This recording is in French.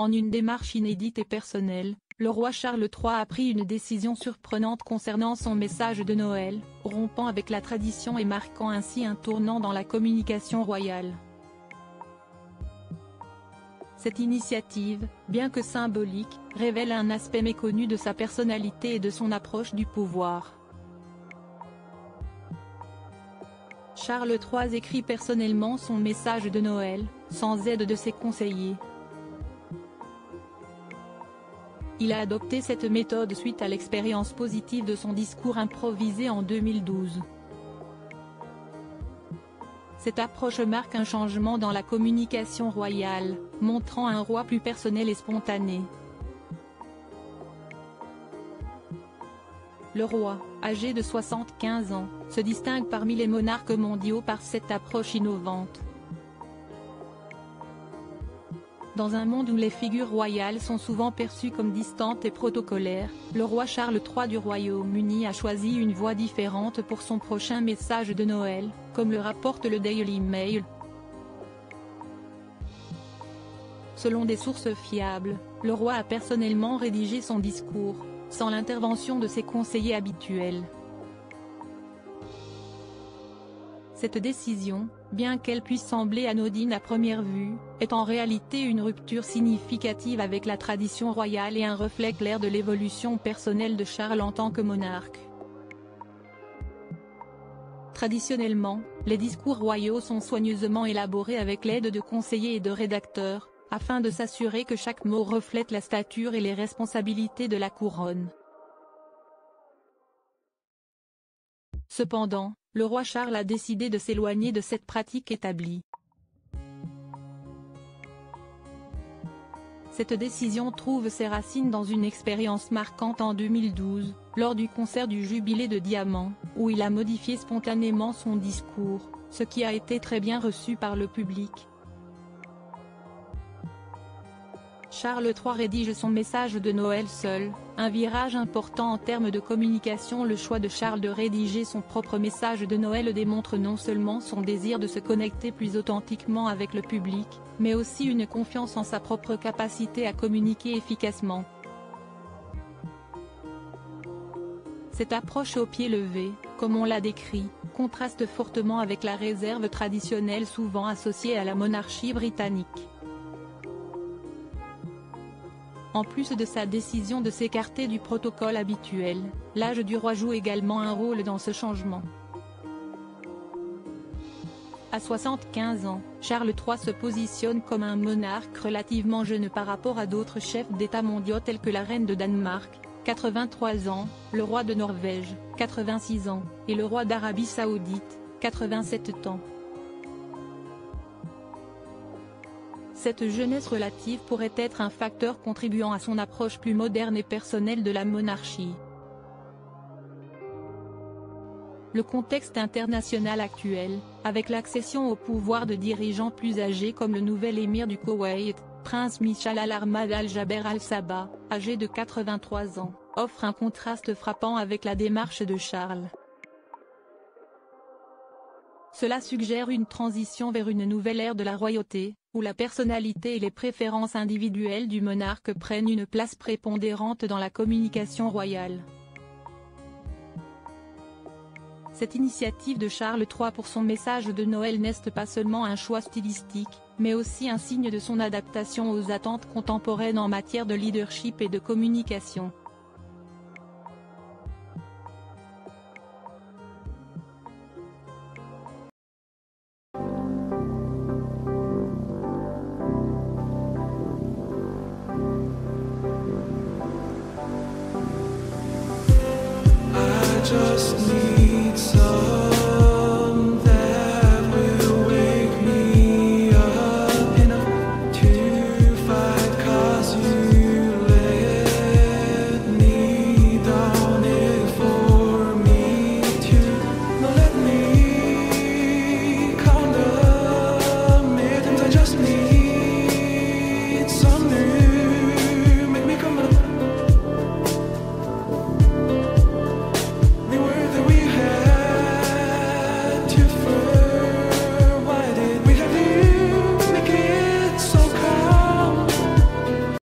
En une démarche inédite et personnelle, le roi Charles III a pris une décision surprenante concernant son message de Noël, rompant avec la tradition et marquant ainsi un tournant dans la communication royale. Cette initiative, bien que symbolique, révèle un aspect méconnu de sa personnalité et de son approche du pouvoir. Charles III écrit personnellement son message de Noël, sans aide de ses conseillers. Il a adopté cette méthode suite à l'expérience positive de son discours improvisé en 2012. Cette approche marque un changement dans la communication royale, montrant un roi plus personnel et spontané. Le roi, âgé de 75 ans, se distingue parmi les monarques mondiaux par cette approche innovante. Dans un monde où les figures royales sont souvent perçues comme distantes et protocolaires, le roi Charles III du Royaume-Uni a choisi une voie différente pour son prochain message de Noël, comme le rapporte le Daily Mail. Selon des sources fiables, le roi a personnellement rédigé son discours, sans l'intervention de ses conseillers habituels. Cette décision, bien qu'elle puisse sembler anodine à première vue, est en réalité une rupture significative avec la tradition royale et un reflet clair de l'évolution personnelle de Charles en tant que monarque. Traditionnellement, les discours royaux sont soigneusement élaborés avec l'aide de conseillers et de rédacteurs, afin de s'assurer que chaque mot reflète la stature et les responsabilités de la couronne. Cependant, le roi Charles a décidé de s'éloigner de cette pratique établie. Cette décision trouve ses racines dans une expérience marquante en 2012, lors du concert du Jubilé de Diamant, où il a modifié spontanément son discours, ce qui a été très bien reçu par le public. Charles III rédige son message de Noël seul, un virage important en termes de communication. Le choix de Charles de rédiger son propre message de Noël démontre non seulement son désir de se connecter plus authentiquement avec le public, mais aussi une confiance en sa propre capacité à communiquer efficacement. Cette approche au pied levé, comme on l'a décrit, contraste fortement avec la réserve traditionnelle souvent associée à la monarchie britannique. En plus de sa décision de s'écarter du protocole habituel, l'âge du roi joue également un rôle dans ce changement. À 75 ans, Charles III se positionne comme un monarque relativement jeune par rapport à d'autres chefs d'État mondiaux tels que la reine de Danemark, 83 ans, le roi de Norvège, 86 ans, et le roi d'Arabie Saoudite, 87 ans. Cette jeunesse relative pourrait être un facteur contribuant à son approche plus moderne et personnelle de la monarchie. Le contexte international actuel, avec l'accession au pouvoir de dirigeants plus âgés comme le nouvel émir du Koweït, prince Michal al-Ahmad al-Jaber al-Sabah, âgé de 83 ans, offre un contraste frappant avec la démarche de Charles. Cela suggère une transition vers une nouvelle ère de la royauté, où la personnalité et les préférences individuelles du monarque prennent une place prépondérante dans la communication royale. Cette initiative de Charles III pour son message de Noël n'est pas seulement un choix stylistique, mais aussi un signe de son adaptation aux attentes contemporaines en matière de leadership et de communication.